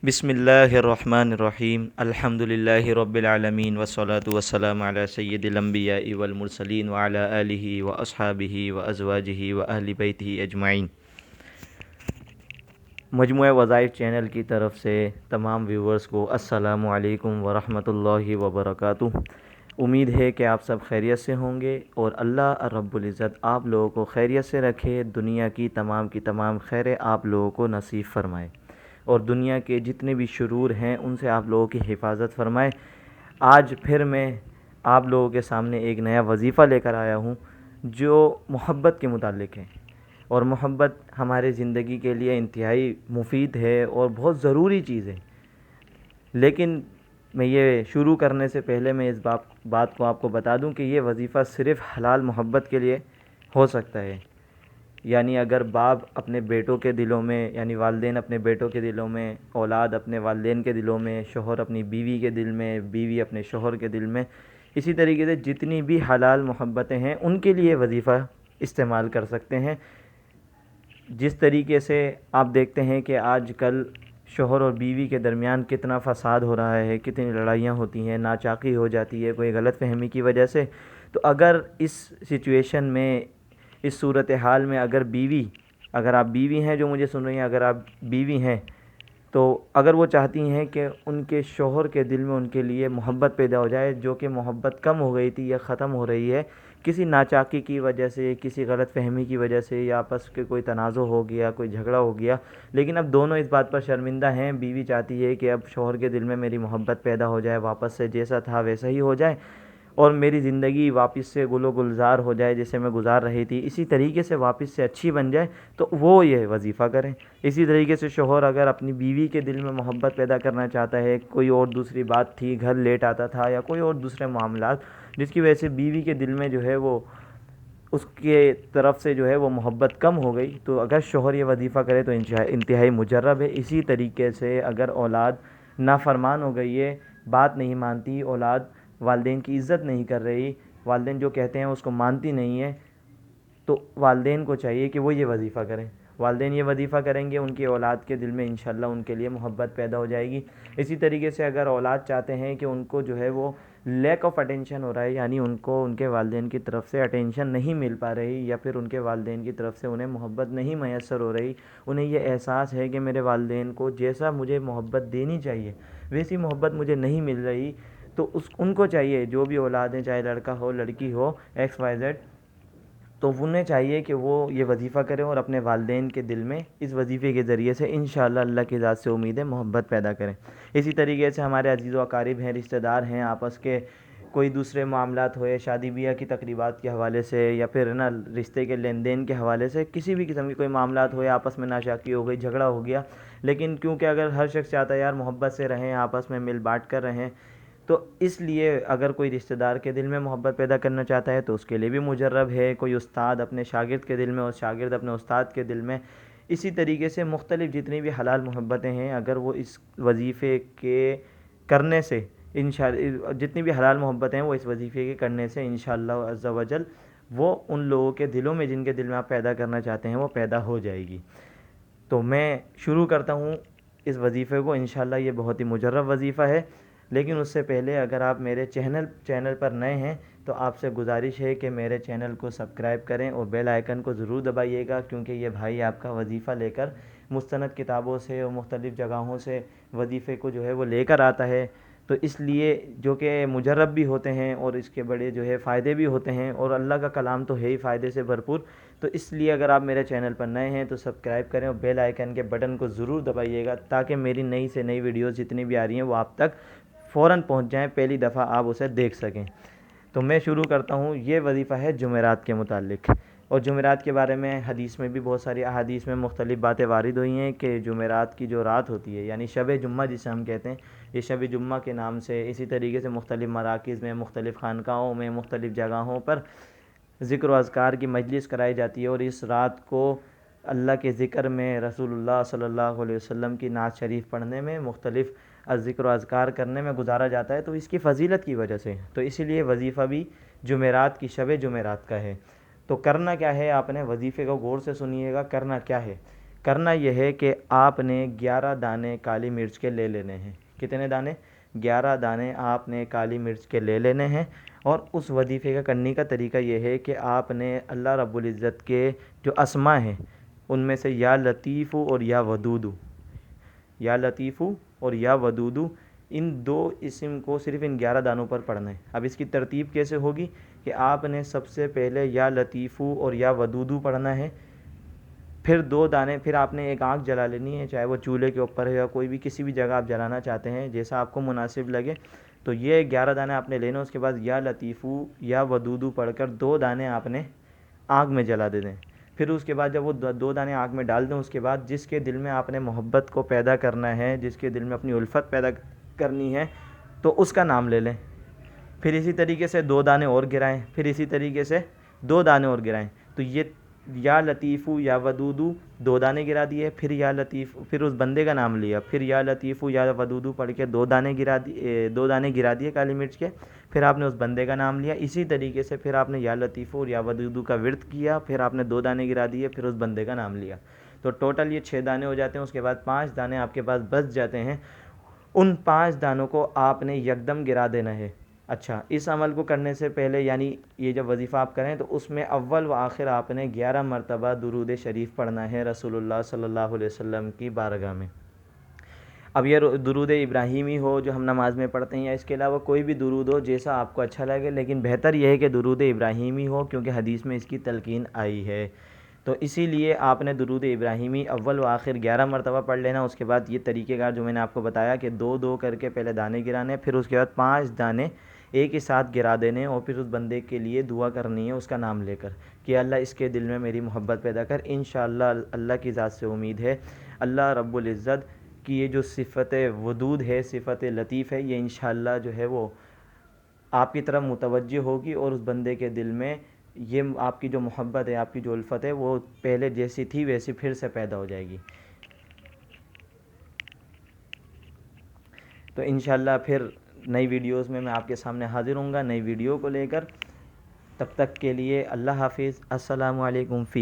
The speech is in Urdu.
بسم اللہ الرحمن الرحیم الحمد للہ رب العالمین والصلاة والسلام علی سید الانبیاء والمرسلین وعلی آلہ واصحابہ وازواجہ واہل بیتہ اجمعین۔ مجموعہ وظائف چینل کی طرف سے تمام ویورز کو السلام علیکم ورحمۃ اللہ وبرکاتہ۔ امید ہے کہ آپ سب خیریت سے ہوں گے اور اللہ رب العزت آپ لوگوں کو خیریت سے رکھے، دنیا کی تمام خیریں آپ لوگوں کو نصیب فرمائے اور دنیا کے جتنے بھی شرور ہیں ان سے آپ لوگوں کی حفاظت فرمائے۔ آج پھر میں آپ لوگوں کے سامنے ایک نیا وظیفہ لے کر آیا ہوں جو محبت کے متعلق ہے، اور محبت ہمارے زندگی کے لیے انتہائی مفید ہے اور بہت ضروری چیز ہے۔ لیکن میں یہ شروع کرنے سے پہلے میں اس بات کو آپ کو بتا دوں کہ یہ وظیفہ صرف حلال محبت کے لیے ہو سکتا ہے۔ یعنی اگر باپ اپنے بیٹوں کے دلوں میں، یعنی والدین اپنے بیٹوں کے دلوں میں، اولاد اپنے والدین کے دلوں میں، شوہر اپنی بیوی کے دل میں، بیوی اپنے شوہر کے دل میں، اسی طریقے سے جتنی بھی حلال محبتیں ہیں ان کے لیے وظیفہ استعمال کر سکتے ہیں۔ جس طریقے سے آپ دیکھتے ہیں کہ آج کل شوہر اور بیوی کے درمیان کتنا فساد ہو رہا ہے، کتنی لڑائیاں ہوتی ہیں، ناچاقی ہو جاتی ہے کوئی غلط فہمی کی وجہ سے، تو اگر اس سچویشن میں، اس صورتحال میں اگر آپ بیوی ہیں جو مجھے سن رہی ہیں، اگر آپ بیوی ہیں تو اگر وہ چاہتی ہیں کہ ان کے شوہر کے دل میں ان کے لیے محبت پیدا ہو جائے، جو کہ محبت کم ہو گئی تھی یا ختم ہو رہی ہے کسی ناچاقی کی وجہ سے، کسی غلط فہمی کی وجہ سے، یا آپس کے کوئی تنازع ہو گیا، کوئی جھگڑا ہو گیا، لیکن اب دونوں اس بات پر شرمندہ ہیں، بیوی چاہتی ہے کہ اب شوہر کے دل میں میری محبت پیدا ہو جائے، واپس سے جیسا تھا ویسا ہی ہو جائے، اور میری زندگی واپس سے گل و گلزار ہو جائے جیسے میں گزار رہی تھی، اسی طریقے سے واپس سے اچھی بن جائے، تو وہ یہ وظیفہ کریں۔ اسی طریقے سے شوہر اگر اپنی بیوی کے دل میں محبت پیدا کرنا چاہتا ہے، کوئی اور دوسری بات تھی، گھر لیٹ آتا تھا یا کوئی اور دوسرے معاملات جس کی وجہ سے بیوی کے دل میں جو ہے وہ اس کے طرف سے جو ہے وہ محبت کم ہو گئی، تو اگر شوہر یہ وظیفہ کرے تو انتہائی مجرب ہے۔ اسی طریقے سے اگر اولاد نافرمان ہو گئی ہے، بات نہیں مانتی، اولاد والدین کی عزت نہیں کر رہی، والدین جو کہتے ہیں اس کو مانتی نہیں ہے، تو والدین کو چاہیے کہ وہ یہ وظیفہ کریں۔ والدین یہ وظیفہ کریں گے، ان کی اولاد کے دل میں انشاءاللہ ان کے لیے محبت پیدا ہو جائے گی۔ اسی طریقے سے اگر اولاد چاہتے ہیں کہ ان کو جو ہے وہ لیک آف اٹینشن ہو رہا ہے، یعنی ان کو ان کے والدین کی طرف سے اٹینشن نہیں مل پا رہی، یا پھر ان کے والدین کی طرف سے انہیں محبت نہیں میسر ہو رہی، انہیں یہ احساس ہے کہ میرے والدین کو جیسا مجھے محبت دینی چاہیے ویسی محبت مجھے نہیں مل رہی، تو ان کو چاہیے، جو بھی اولاد ہیں، چاہے لڑکا ہو لڑکی ہو، ایکس وائی زیڈ، تو انہیں چاہیے کہ وہ یہ وظیفہ کریں اور اپنے والدین کے دل میں اس وظیفے کے ذریعے سے انشاءاللہ اللہ کی ذات سے امید ہے محبت پیدا کریں۔ اسی طریقے سے ہمارے عزیز و اقارب ہیں، رشتہ دار ہیں، آپس کے کوئی دوسرے معاملات ہوئے، شادی بیاہ کی تقریبات کے حوالے سے، یا پھر رشتے کے لین دین کے حوالے سے، کسی بھی قسم کے کوئی معاملات ہوئے، آپس میں ناشاکی ہو گئی، جھگڑا ہو گیا، لیکن کیونکہ اگر ہر شخص چاہتا ہے یار محبت سے رہیں، آپس میں مل بانٹ کر رہیں، تو اس لیے اگر کوئی رشتہ دار کے دل میں محبت پیدا کرنا چاہتا ہے تو اس کے لیے بھی مجرب ہے، کوئی استاد اپنے شاگرد کے دل میں اور شاگرد اپنے استاد کے دل میں، اسی طریقے سے مختلف جتنی بھی حلال محبتیں ہیں، اگر وہ اس وظیفے کے کرنے سے جتنی بھی حلال محبتیں ہیں وہ اس وظیفے کے کرنے سے انشاءاللہ عز و جل وہ ان لوگوں کے دلوں میں جن کے دل میں آپ پیدا کرنا چاہتے ہیں وہ پیدا ہو جائے گی۔ تو میں شروع کرتا ہوں اس وظیفے کو، انشاءاللہ یہ بہت ہی مجرب وظیفہ ہے، لیکن اس سے پہلے اگر آپ میرے چینل پر نئے ہیں تو آپ سے گزارش ہے کہ میرے چینل کو سبسکرائب کریں اور بیل آئیکن کو ضرور دبائیے گا، کیونکہ یہ بھائی آپ کا وظیفہ لے کر مستند کتابوں سے اور مختلف جگہوں سے وظیفے کو جو ہے وہ لے کر آتا ہے، تو اس لیے جو کہ مجرب بھی ہوتے ہیں اور اس کے بڑے جو ہے فائدے بھی ہوتے ہیں، اور اللہ کا کلام تو ہے ہی فائدے سے بھرپور، تو اس لیے اگر آپ میرے چینل پر نئے ہیں تو سبسکرائب کریں اور بیل آئیکن کے بٹن کو ضرور دبائیے گا، تاکہ میری نئی سے نئی ویڈیوز جتنی بھی آ رہی ہیں وہ آپ تک فوراً پہنچ جائیں، پہلی دفعہ آپ اسے دیکھ سکیں۔ تو میں شروع کرتا ہوں۔ یہ وظیفہ ہے جمعرات کے متعلق، اور جمعرات کے بارے میں حدیث میں بھی بہت ساری احادیث میں مختلف باتیں وارد ہوئی ہیں کہ جمعرات کی جو رات ہوتی ہے، یعنی شب جمعہ جسے ہم کہتے ہیں، یہ شب جمعہ کے نام سے اسی طریقے سے مختلف مراکز میں، مختلف خانقاہوں میں، مختلف جگہوں پر ذکر و اذکار کی مجلس کرائی جاتی ہے، اور اس رات کو اللہ کے ذکر میں، رسول اللہ صلی اللہ علیہ وسلم کی نعت شریف پڑھنے میں، مختلف ذکر و اذکار کرنے میں گزارا جاتا ہے، تو اس کی فضیلت کی وجہ سے، تو اسی لیے وظیفہ بھی جمعرات کی شب جمعرات کا ہے۔ تو کرنا کیا ہے، آپ نے وظیفے کو غور سے سنیے گا، کرنا کیا ہے۔ کرنا یہ ہے کہ آپ نے 11 دانے کالی مرچ کے لے لینے ہیں۔ کتنے دانے؟ 11 دانے آپ نے کالی مرچ کے لے لینے ہیں، اور اس وظیفے کا کرنے کا طریقہ یہ ہے کہ آپ نے اللہ رب العزت کے جو اسماء ہیں ان میں سے یا لطیف اور یا ودود، یا لطیف اور یا ودود، ان دو اسم کو صرف ان 11 دانوں پر پڑھنا ہے۔ اب اس کی ترتیب کیسے ہوگی کہ آپ نے سب سے پہلے یا لطیف اور یا ودود پڑھنا ہے، پھر 2 دانے، پھر آپ نے ایک آنکھ جلا لینی ہے، چاہے وہ چولہے کے اوپر ہے یا کوئی بھی کسی بھی جگہ آپ جلانا چاہتے ہیں جیسا آپ کو مناسب لگے، تو یہ 11 دانے آپ نے لینا۔ اس کے بعد یا لطیف یا ودود پڑھ کر 2 دانے آپ نے آگ میں جلا دے دیں۔ پھر اس کے بعد جب وہ 2 دانے آگ میں ڈال دیں، اس کے بعد جس کے دل میں آپ نے محبت کو پیدا کرنا ہے، جس کے دل میں اپنی الفت پیدا کرنی ہے، تو اس کا نام لے لیں۔ پھر اسی طریقے سے 2 دانے اور گرائیں، پھر اسی طریقے سے 2 دانے اور گرائیں، تو یہ یا لطیف یا ودود 2 دانے گرا دیے، پھر یا لطیف، پھر اس بندے کا نام لیا، پھر یا لطیف یا ودود پڑھ کے 2 دانے گرا دیے کالی مرچ کے، پھر آپ نے اس بندے کا نام لیا۔ اسی طریقے سے پھر آپ نے یا لطیف اور یا ودود کا ورد کیا، پھر آپ نے 2 دانے گرا دیے، پھر اس بندے کا نام لیا، تو ٹوٹل یہ 6 دانے ہو جاتے ہیں۔ اس کے بعد 5 دانے آپ کے پاس بچ جاتے ہیں، ان 5 دانوں کو آپ نے یکدم گرا دینا ہے۔ اچھا، اس عمل کو کرنے سے پہلے، یعنی یہ جب وظیفہ آپ کریں تو اس میں اول و آخر آپ نے 11 مرتبہ درود شریف پڑھنا ہے رسول اللہ صلی اللہ علیہ وسلم کی بارگاہ میں۔ اب یہ درود ابراہیمی ہو جو ہم نماز میں پڑھتے ہیں، یا اس کے علاوہ کوئی بھی درود ہو جیسا آپ کو اچھا لگے، لیکن بہتر یہ ہے کہ درود ابراہیمی ہو، کیونکہ حدیث میں اس کی تلقین آئی ہے۔ تو اسی لیے آپ نے درود ابراہیمی اول و آخر 11 مرتبہ پڑھ لینا۔ اس کے بعد یہ طریقہ کار جو میں نے آپ کو بتایا کہ 2 کر کے پہلے دانے گرانے، پھر اس کے بعد 5 دانے ایک ہی ساتھ گرا دینے، اور پھر اس بندے کے لیے دعا کرنی ہے اس کا نام لے کر کہ اللہ اس کے دل میں میری محبت پیدا کر۔ انشاءاللہ اللہ کی ذات سے امید ہے اللہ رب العزت کی یہ جو صفت ودود ہے، صفت لطیف ہے، یہ انشاءاللہ جو ہے وہ آپ کی طرف متوجہ ہوگی، اور اس بندے کے دل میں یہ آپ کی جو محبت ہے، آپ کی جو الفت ہے، وہ پہلے جیسی تھی ویسی پھر سے پیدا ہو جائے گی۔ تو انشاءاللہ پھر نئی ویڈیوز میں آپ کے سامنے حاضر ہوں گا، نئی ویڈیو کو لے کر۔ تب تک کے لیے اللہ حافظ، السلام علیکم فی